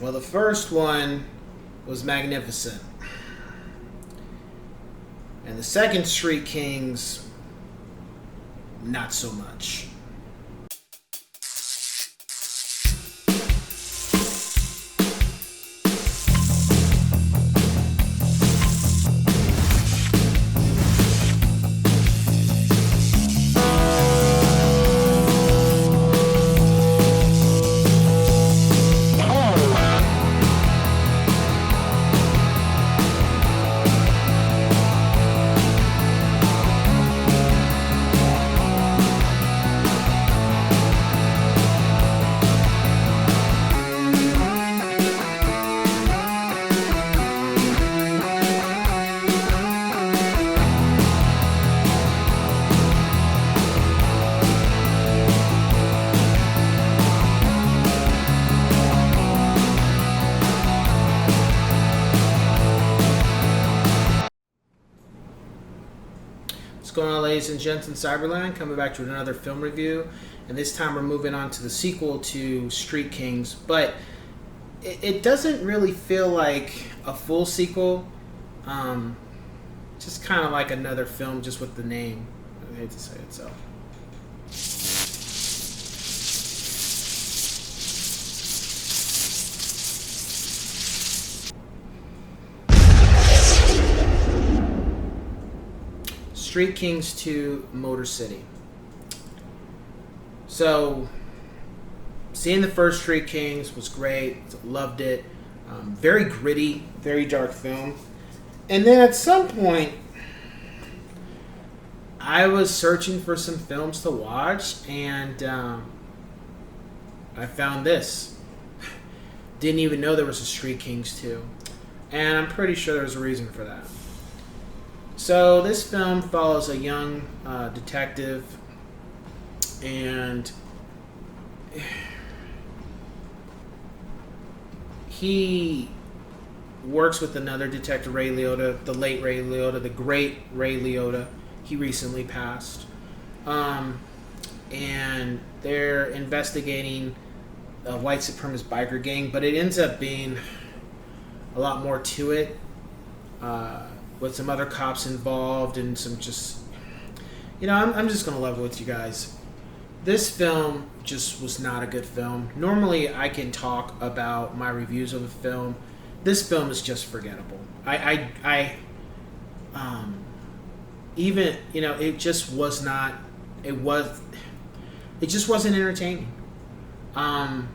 Well, the first one was magnificent. And the second Street Kings, not so much. What's going on, ladies and gents in Cyberland? Coming back to another film review, and this time we're moving on to the sequel to Street Kings, but it doesn't really feel like a full sequel. Just kind of like another film, just with the name. I hate to say it so. Street Kings 2 Motor City. So, seeing the first Street Kings was great. Loved it. Very gritty, very dark film. And then at some point, I was searching for some films to watch, and I found this. Didn't even know there was a Street Kings 2. And I'm pretty sure there's a reason for that. So this film follows a young detective, and he works with another detective, Ray Liotta, the late Ray Liotta, the great Ray Liotta. He recently passed. And they're investigating a white supremacist biker gang, but it ends up being a lot more to it. With some other cops involved and some just... I'm just going to level with you guys. This film just was not a good film. Normally, I can talk about my reviews of a film. This film is just forgettable. It just was not... It just wasn't entertaining. I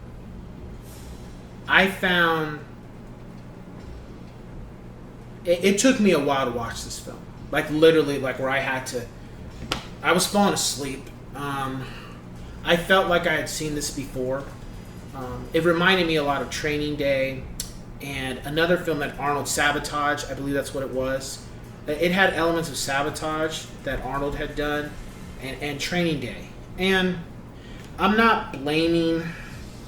found... It took me a while to watch this film. Like, literally, like, where I was falling asleep. I felt like I had seen this before. It reminded me a lot of Training Day and another film that Arnold, Sabotage, I believe that's what it was. It had elements of Sabotage that Arnold had done and Training Day. And I'm not blaming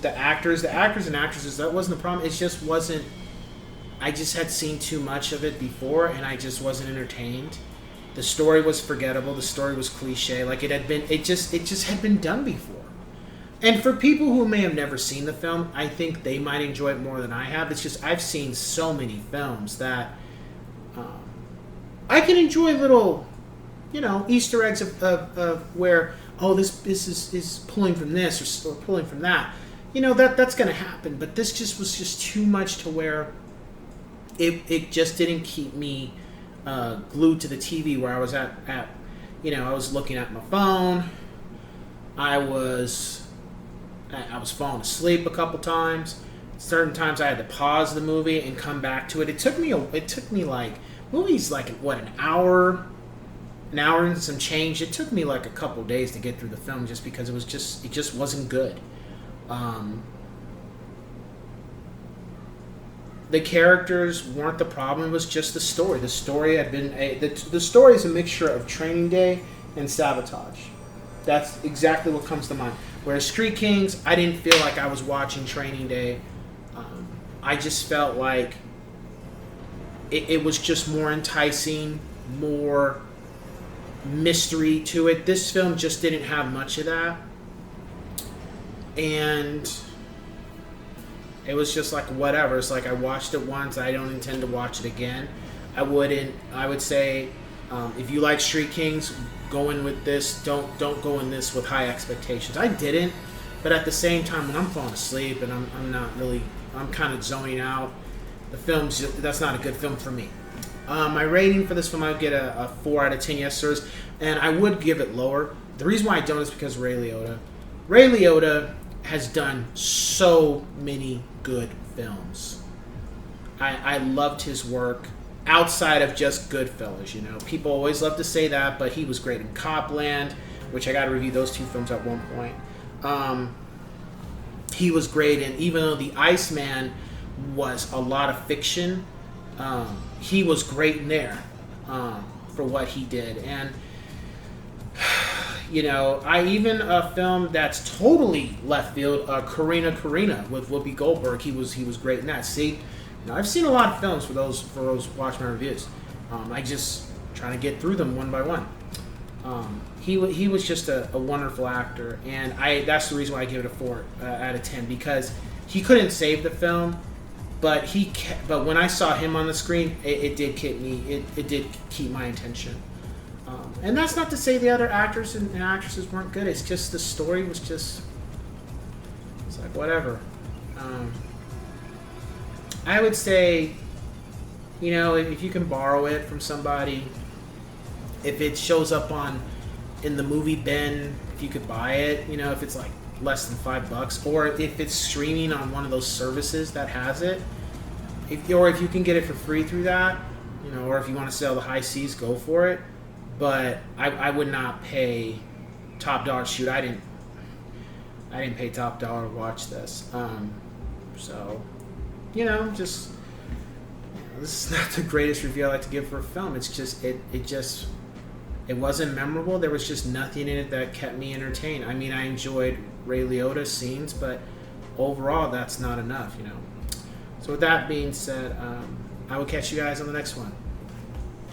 the actors. The actors and actresses, that wasn't the problem. It just wasn't... I just had seen too much of it before, and I just wasn't entertained. The story was forgettable. The story was cliche. Like, it just had been done before. And for people who may have never seen the film, I think they might enjoy it more than I have. It's just I've seen so many films that I can enjoy little, Easter eggs of where, oh, this is pulling from this or pulling from that. That's going to happen. But this just was just too much to where it just didn't keep me glued to the TV where I was at I was looking at my phone. I was falling asleep a couple times. Certain times I had to pause the movie and come back to it. It took me like, movies like, an hour and some change. It took me like a couple days to get through the film just because it just wasn't good. The characters weren't the problem. It was just the story. The story had been the story is a mixture of Training Day and Sabotage. That's exactly what comes to mind. Whereas Street Kings, I didn't feel like I was watching Training Day. I just felt like it was just more enticing, more mystery to it. This film just didn't have much of that. And It was just like whatever. It's like I watched it once. I don't intend to watch it again. I wouldn't. I would say if you like Street Kings, go in with this. Don't go in this with high expectations. I didn't, but at the same time, when I'm falling asleep and I'm not really, I'm kind of zoning out. The film's that's not a good film for me. My rating for this film, I would get a 4 out of 10 yes sirs, and I would give it lower. The reason why I don't is because Ray Liotta. Ray Liotta has done so many good films. I loved his work outside of just Goodfellas. You know, people always love to say that, but he was great in Copland, which I got to review those two films at one point. He was great in, even though The Iceman was a lot of fiction, he was great in there for what he did. And you know, I even a film that's totally left field, Karina with Whoopi Goldberg. He was great in that. See, you know, I've seen a lot of films for those watch my reviews. I just trying to get through them one by one. He was just a wonderful actor, and that's the reason why I give it a 4 out of 10, because he couldn't save the film, but but when I saw him on the screen, it did keep me. It did keep my attention. And that's not to say the other actors and actresses weren't good. It's just the story was just, it's like whatever. I would say, you know, if you can borrow it from somebody, if it shows up in the movie bin, if you could buy it, you know, if it's like less than $5, or if it's streaming on one of those services that has it, or if you can get it for free through that, you know, or if you want to sell the high seas, go for it. But I would not pay top dollar. Shoot, I didn't pay top dollar to watch this. So, you know, just, you know, this is not the greatest review I like to give for a film. It's just it wasn't memorable. There was just nothing in it that kept me entertained. I mean, I enjoyed Ray Liotta's scenes, but overall, that's not enough, you know. So with that being said, I will catch you guys on the next one.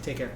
Take care.